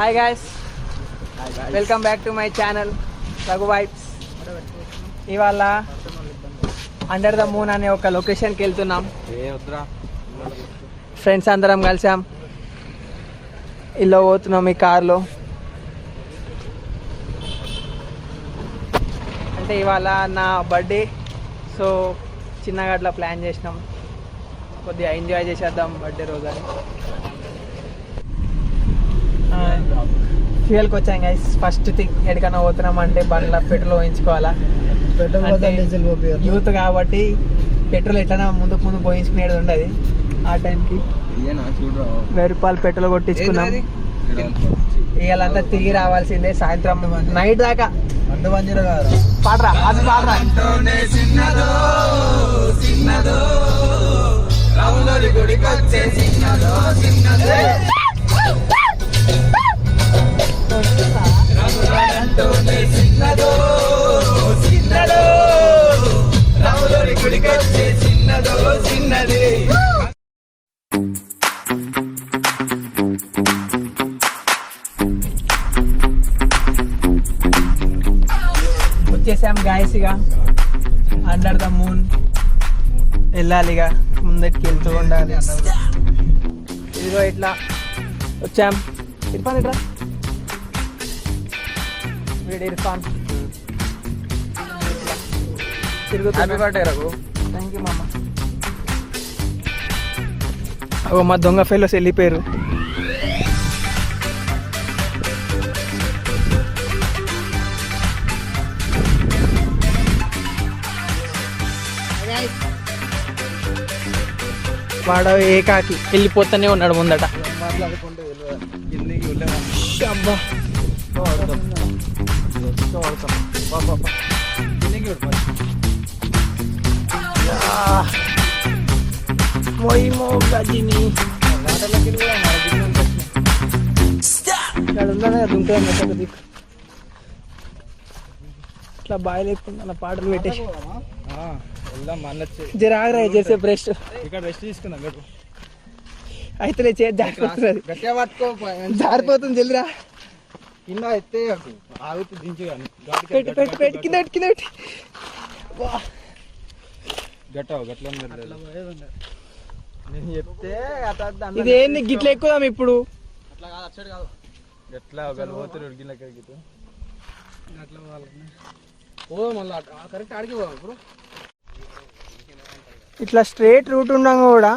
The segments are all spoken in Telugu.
Hi guys, welcome back to my channel Raghu vibes. ఇవాళ అండర్ ద మూన్ అనే ఒక లొకేషన్కి వెళ్తున్నాం. ఫ్రెండ్స్ అందరం కలిసాం, ఇలా పోతున్నాం ఈ కార్లో. అంటే ఇవాళ నా బర్త్డే, సో చిన్నగా అట్లా ప్లాన్ చేసినాం, కొద్దిగా ఎంజాయ్ చేసేద్దాం బర్త్డే రోజు అని. ఫ్యూయల్కి వచ్చాం గైస్. ఫస్ట్ థింగ్ ఎక్కడికైనా పోతున్నాం అంటే బండ్ల పెట్రోల్ పోయించుకోవాలా. యూత్ కాబట్టి పెట్రోల్ ఎట్లైనా ముందు పోయించుకునేది ఉండదు. ఆ టైంకి 1000 రూపాయలు పెట్రోల్ కొట్టించుకున్నాం. ఇవాళంతా తిరిగి రావాల్సిందే, సాయంత్రం నైట్ దాకా. పాడరా అది పాడరా. వచ్చేసాం గాయస్, ఇక అండర్ ద మూన్ వెళ్ళాలి. ఇక ముందటికి వెళ్తూ ఉండాలి. ఇదిగో ఇట్లా వచ్చాం. ఇర్ఫాన్ ఇట్లా, వీడు ఇర్ఫాన్ తిరుగుతుంది. థ్యాంక్ యూ మామ. ఓ మా దొంగ ఫెలోస్ వెళ్ళిపోయారు. వాడు ఏకాకి వెళ్ళిపోతూనే ఉన్నాడు ముందట. ఇట్లా బాయ్ లేకుండా పాటలు పెట్టేసి జరాగ్రా చేసే బ్రెస్ట్ ఇక్కడ రెస్ట్ తీసుకుందాం. అయితే జారిపోతుంది, జారిపోతుంది. జల్దిరా కింద అయితే పెట్టి కింద పెట్టి నేను చెప్తే ఇదేంది గిట్ల ఎక్కుదాం ఇప్పుడు. అట్లా కాదు, అటు సైడ్ కాదు, ఎట్లా పోతారు ఓ మళ్ళీ కరెక్ట్ ఆడికి పోదాం ఇప్పుడు. ఇట్లా స్ట్రేట్ రూట్ ఉండగా కూడా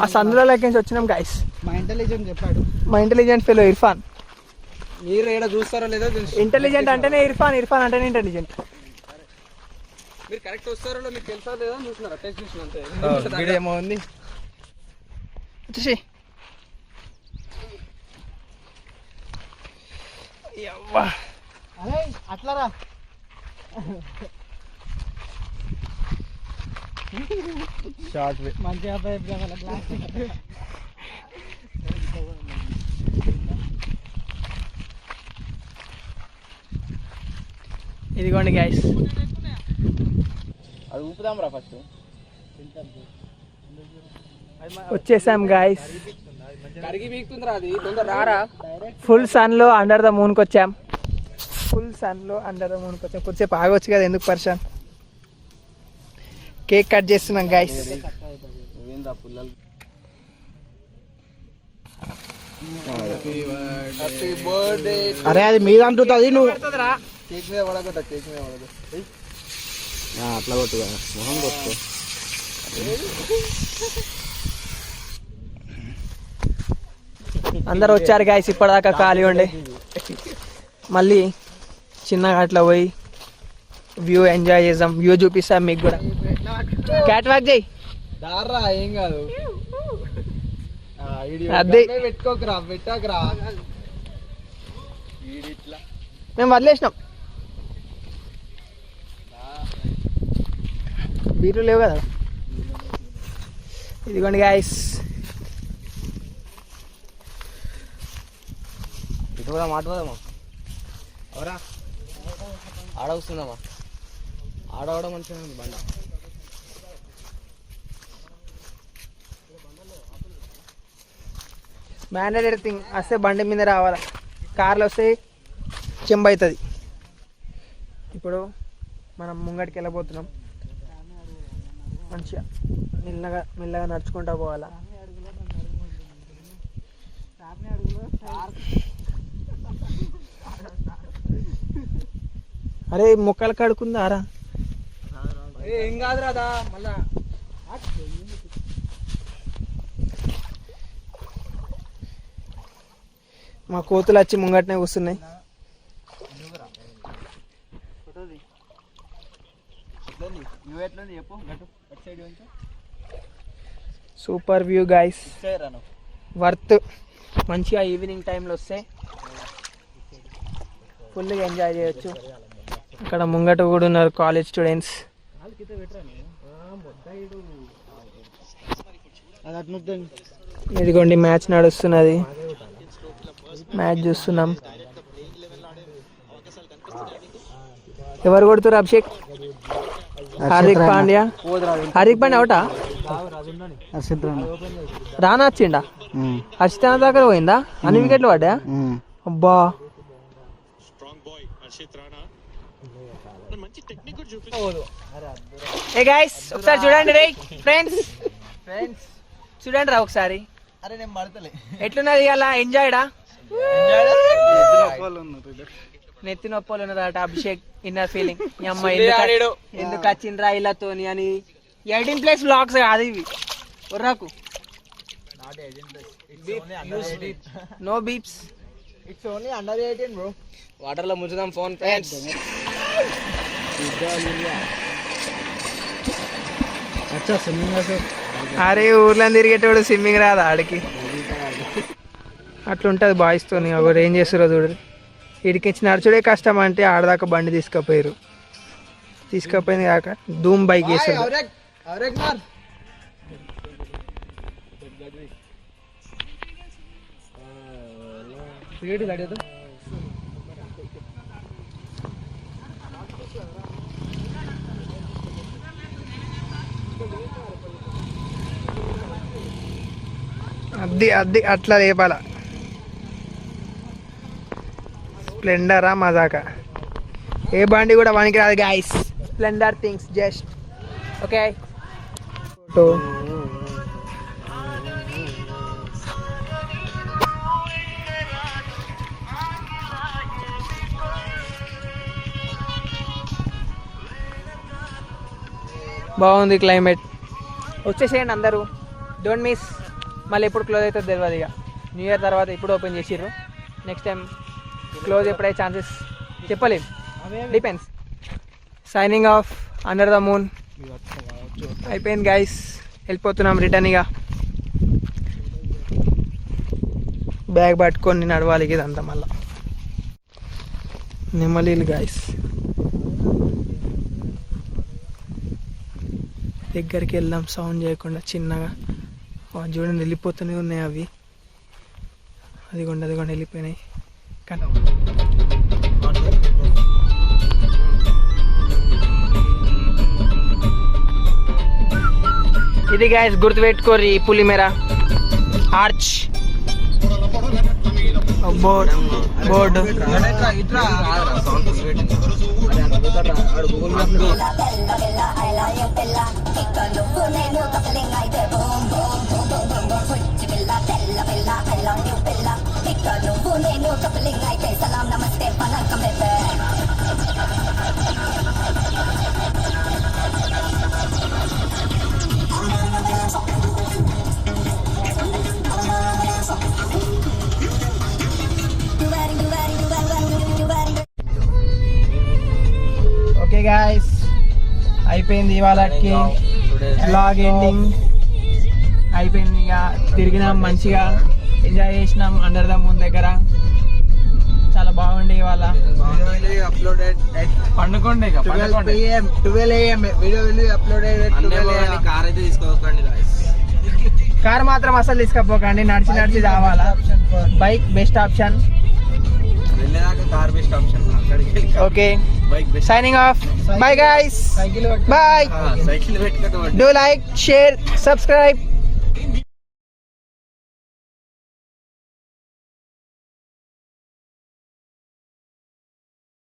ఆ సందులో లెక్కించి వచ్చినాం గైస్. మా ఇంటెలిజెంట్ చెప్పాడు, మా ఇంటెలిజెంట్ ఫెలో ఇర్ఫాన్. మీరు ఏడా చూస్తారో లేదో ఇంటెలిజెంట్ అంటేనే ఇర్ఫాన్, ఇర్ఫాన్ అంటేనే ఇంటెలిజెంట్. మీరు కరెక్ట్ వస్తారో మీకు తెలుసా లేదా చూస్తున్నారా? టెస్ట్ చూసిన ఏమో ఉంది వచ్చేసి. అట్లా రా. షార్ట్ మంచిగా ఇదిగోండి గైస్, అది ఊపుదాం రా ఫస్ట్. వచ్చేసాం గైస్. ఫుల్ సన్ లో అండర్ ద మూన్ కి వచ్చాం. ఫుల్ సన్ లో అండర్ ద మూన్ కి వచ్చాం. కొద్దిసేపు ఆగొచ్చు కదా, ఎందుకు పర్సన్. కేక్ కట్ చేస్తున్నాం గైస్. అరే అది మీద అంటుంది, నువ్వు కేక్ మీద పడగొట్ట, కేక్ మీద పడగొట్ట. అట్లా కొట్టుగా మొహం కొట్టు. అందరు వచ్చారు గాయస్, ఇప్పటిదాకా ఖాళీ ఉండే. మళ్ళీ చిన్నగా అట్లా పోయి వ్యూ ఎంజాయ్ చేద్దాం. వ్యూ చూపిస్తాం మీకు కూడా. క్యాట్ వాక్ చేయి, ఏం కాదు. అదే పెట్టుకోకరా, పెట్టాకరా. మేము వదిలేసినాం, బీర్లు లేవు కదా. ఇదిగోండి గాయస్, ఇటు కూడా మాట్లాడదామా? అవరా ఆడ వస్తుందమ్మా, ఆడవడం మంచిగా ఉంది బండి. మ్యాండేటరీ థింగ్ వస్తే బండి మీద రావాలా. కార్లో వస్తే చెంబ అవుతుంది. ఇప్పుడు మనం ముంగటికి వెళ్ళబోతున్నాం. మంచిగా మెల్లగా నడుచుకుంటూ పోవాలా. అరే మొక్కలు కడుకుందారా? ఏం కాదు రాదా మళ్ళా. మా కోతులు వచ్చి ముంగటనే కూర్చున్నాయి. Super view guys, worth. మంచిగా ఈవినింగ్ టైంలో వస్తే ఫుల్గా ఎంజాయ్ చేయొచ్చు. ఇక్కడ ముంగట కూడా ఉన్నారు కాలేజ్ స్టూడెంట్స్. ఇదిగోండి మ్యాచ్ నడుస్తున్నది, మ్యాచ్ చూస్తున్నాం. ఎవరు కొడుతున్నారు? అభిషేక్, హార్దిక్ పాండ్యా. హార్దిక్ పాండ్యా అవుటా? రానా వచ్చిండా? హర్షిత్ దగ్గర పోయిందా? అన్ని వికెట్లు పడ్డా? అబ్బా, ఏ గైస్ ఒకసారి చూడండి రే ఫ్రెండ్స్ చూడండి రా ఒకసారి. ఎట్లున్నది అలా? ఎంజాయ్డా? నెత్తి నొప్పలు ఉన్నదట అభిషేక్. ఇన్నర్ ఫీలింగ్, మీ అమ్మ ఎందుకు వచ్చిండ్రా ఇలాతోని అని. 18+ బ్లాగ్స్ కాదు ఇవి, ఒర్రాకు. No beeps, it's only under 18 bro. Water లో ముంచుదాం ఫోన్ ఫ్రెండ్స్. అరే ఊర్లో తిరిగేటోడు స్విమ్మింగ్ రాదా ఆడికి? అట్లుంటది బాయ్స్ తోని. ఒకరు ఏం చేస్తారో చూడరు. ఇడికి నడుచుడే కష్టం అంటే ఆడదాకా బండి తీసుకపోయింది కాక ధూమ్ బైక్ వేసాడు. అద్ది అట్లా లేపాల. స్ప్లెండరా మజాకా, ఏ బండి కూడా వానికి రాదు guys. Splendor things just okay. Photo బాగుంది క్లైమేట్. వచ్చేసేయండి అందరూ, డోంట్ మిస్. మళ్ళీ ఎప్పుడు క్లోజ్ అవుతుంది తెలియదు. ఇక న్యూ ఇయర్ తర్వాత ఇప్పుడు ఓపెన్ చేసిర్రు. నెక్స్ట్ టైం క్లోజ్ ఎప్పుడైతే ఛాన్సెస్ చెప్పలేం, depends. Signing off under the moon. అయిపోయింది గైస్, వెళ్ళిపోతున్నాం రిటర్న్. ఇక బ్యాగ్ పట్టుకొని నడవాలి ఇదంతా మళ్ళా. నెమ్మలీలు గైస్, దగ్గరికి వెళ్దాం సౌండ్ చేయకుండా చిన్నగా. చూడండి వెళ్ళిపోతూనే ఉన్నాయి అవి. అదిగోండి వెళ్ళిపోయినాయి. ఇది గైస్ గుర్తుపెట్టుకోరి, పులిమేర ఆర్చ్ బోర్డు. ఓకే గాయస్, అయిపోయింది ఇవాళకి వ్లాగ్ ఎండింగ్ అయిపోయింది. ఇక తిరిగినాం, మంచిగా ఎంజాయ్ చేసినాం అండర్ ద మూన్ దగ్గర. చాలా బాగుంది ఇవాళ. పండుకోండి, 12 AM వీడియో అప్లోడెడ్. కార్ మాత్రం అసలు తీసుకపోకండి, నడిచి రావాలా. Bike best option. Okay, signing off. Bye guys. Bye. Do like, share, subscribe.